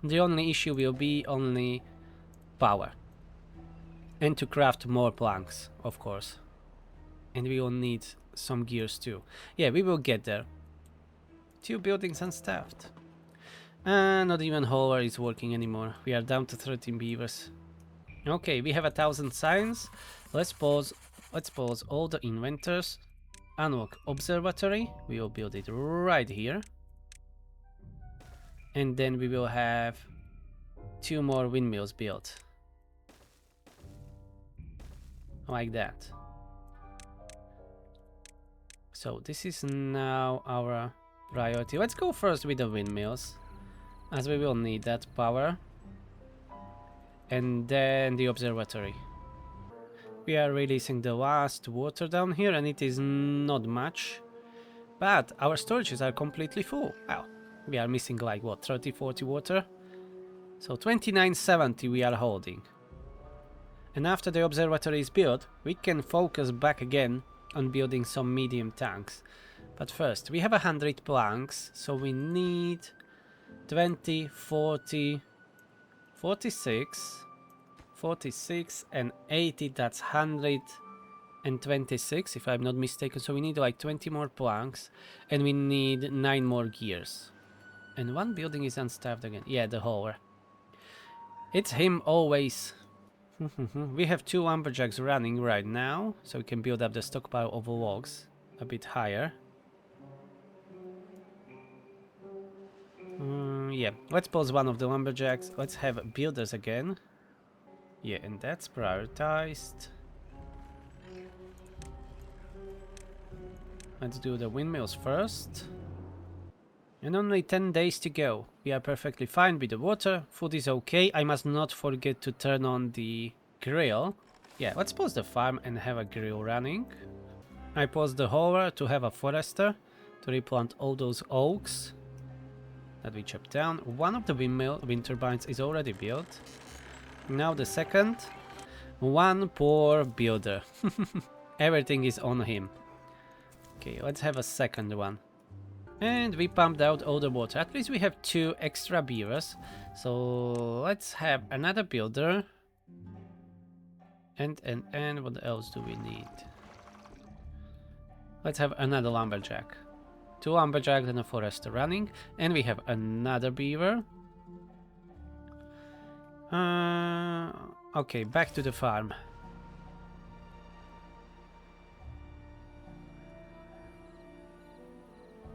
The only issue will be only power. And to craft more planks, of course. And we will need some gears too. Yeah, we will get there. 2 buildings unstaffed. Not even hauler is working anymore. We are down to 13 beavers. Okay, we have 1,000 science. Let's pause all the inventors. Unlock observatory. We will build it right here. And then we will have 2 more windmills built. Like that. So this is now our priority. Let's go first with the windmills, as we will need that power. And then the observatory. We are releasing the last water down here, and it is not much. But our storages are completely full. Wow, we are missing like what, 30-40 water? So 2970 we are holding. And after the observatory is built, we can focus back again on building some medium tanks. But first, we have 100 planks, so we need 20, 40, 46, 46 and 80, that's 126 if I'm not mistaken. So we need like 20 more planks and we need 9 more gears. And 1 building is unstaffed again. Yeah, the hauler. It's him always. We have 2 lumberjacks running right now, so we can build up the stockpile of logs a bit higher. Yeah, let's pause one of the lumberjacks. Let's have builders again. Yeah, and that's prioritized. Let's do the windmills first. And only 10 days to go. We are perfectly fine with the water. Food is okay. I must not forget to turn on the grill. Yeah, let's pause the farm and have a grill running. I paused the hauler to have a forester to replant all those oaks that we chopped down. One of the wind turbines is already built. Now the second. 1 poor builder. Everything is on him. Okay, let's have a second one. And we pumped out all the water. At least we have 2 extra beavers. So let's have another builder. And what else do we need? Let's have another lumberjack. 2 lumberjacks and a forester running. And we have another beaver. Okay, back to the farm.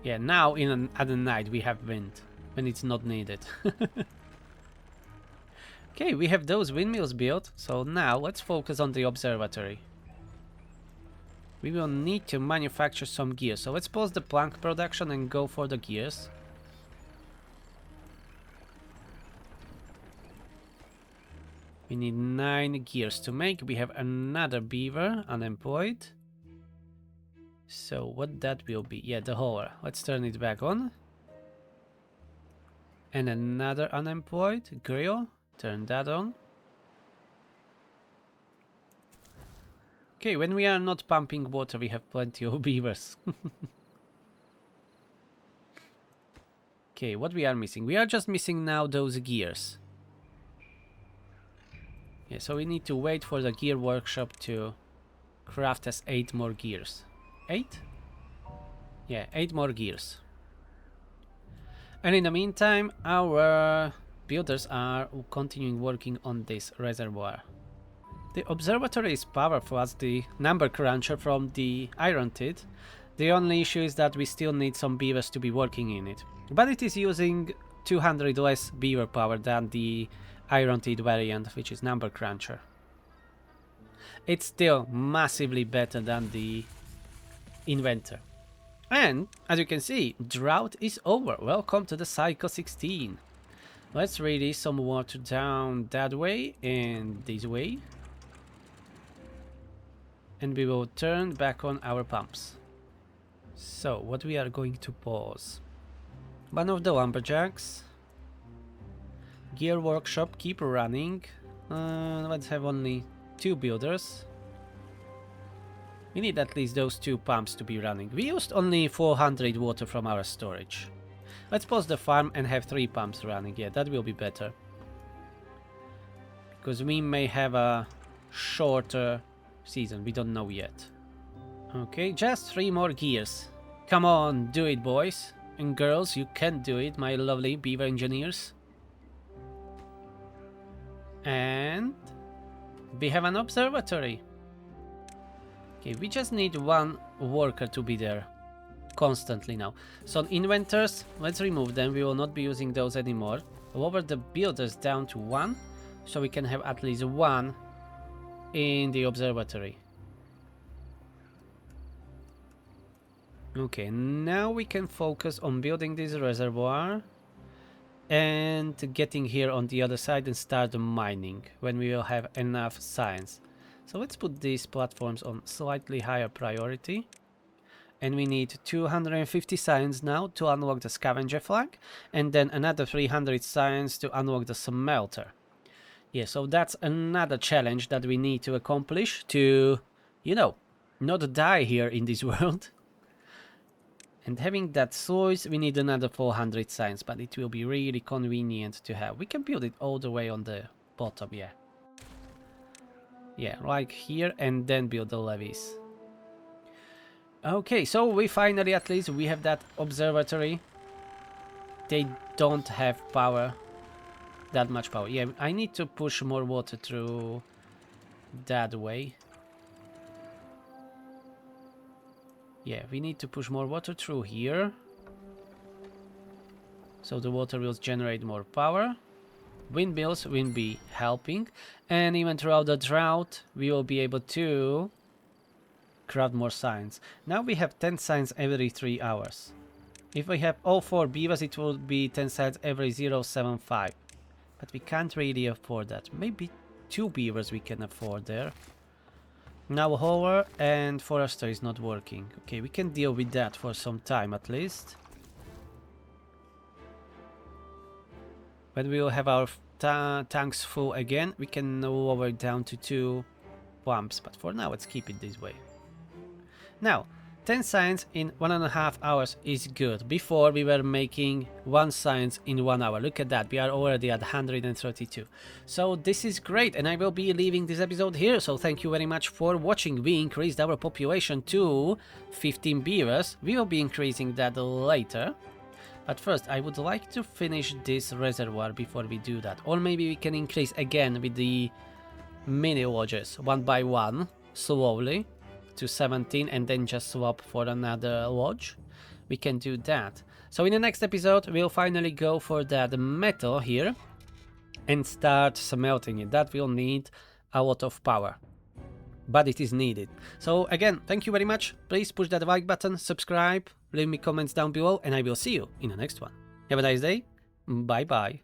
Yeah, now at the night we have wind when it's not needed. Okay, we have those windmills built, so now let's focus on the observatory. We will need to manufacture some gears, so let's pause the plank production and go for the gears. We need 9 gears to make. We have another beaver unemployed. So what that will be? Yeah, the hauler. Let's turn it back on. And another unemployed grill. Turn that on. Okay, when we are not pumping water, we have plenty of beavers. Okay, what we are missing? We are just missing now those gears. Yeah, so we need to wait for the gear workshop to craft us 8 more gears. 8? Yeah, 8 more gears. And in the meantime, our builders are continuing working on this reservoir. The observatory is powerful as the number cruncher from the Iron Tide. The only issue is that we still need some beavers to be working in it. But it is using 200 less beaver power than the Iron Tide variant, which is number cruncher. It's still massively better than the Inventor. And as you can see, drought is over. Welcome to the cycle 16. Let's release some water down that way and this way. And we will turn back on our pumps. So what we are going to pause. One of the lumberjacks. Gear workshop, keep running. Let's have only 2 builders. We need at least those 2 pumps to be running. We used only 400 water from our storage. Let's pause the farm and have 3 pumps running. Yeah, that will be better. Because we may have a shorter season. We don't know yet. Okay, just 3 more gears. Come on, do it, boys and girls. You can do it, my lovely beaver engineers. And we have an observatory. Okay, we just need 1 worker to be there constantly now. So inventors, let's remove them. We will not be using those anymore. Lower the builders down to 1, so we can have at least 1 in the observatory. Okay, now we can focus on building this reservoir and getting here on the other side and start mining when we will have enough science. So let's put these platforms on slightly higher priority. And we need 250 science now to unlock the scavenger flag, and then another 300 science to unlock the smelter. Yeah, so that's another challenge that we need to accomplish to, you know, not die here in this world. And having that source, we need another 400 science, but it will be really convenient to have. We can build it all the way on the bottom, yeah. Yeah, like here, and then build the levees. Okay, so we finally, at least, we have that observatory. They don't have power, that much power. Yeah, I need to push more water through that way. Yeah, we need to push more water through here. So the water will generate more power. Windmills will be helping. And even throughout the drought, we will be able to craft more science. Now we have 10 science every 3 hours. If we have all 4 beavers, it will be 10 science every 0.75. But we can't really afford that. Maybe 2 beavers we can afford there. Now hauler and forester is not working. Okay, we can deal with that for some time at least. When we will have our tanks full again, we can lower it down to 2 pumps. But for now, let's keep it this way. Now, 10 science in 1.5 hours is good. Before we were making 1 science in 1 hour. Look at that, we are already at 132. So this is great, and I will be leaving this episode here. So thank you very much for watching. We increased our population to 15 beavers. We will be increasing that later. But first, I would like to finish this reservoir before we do that. Or maybe we can increase again with the mini lodges, 1 by 1, slowly, to 17, and then just swap for another lodge. We can do that. So in the next episode, we'll finally go for that metal here and start smelting it. That will need a lot of power, but it is needed. So again, thank you very much. Please push that like button, subscribe, leave me comments down below, and I will see you in the next one. Have a nice day. Bye bye.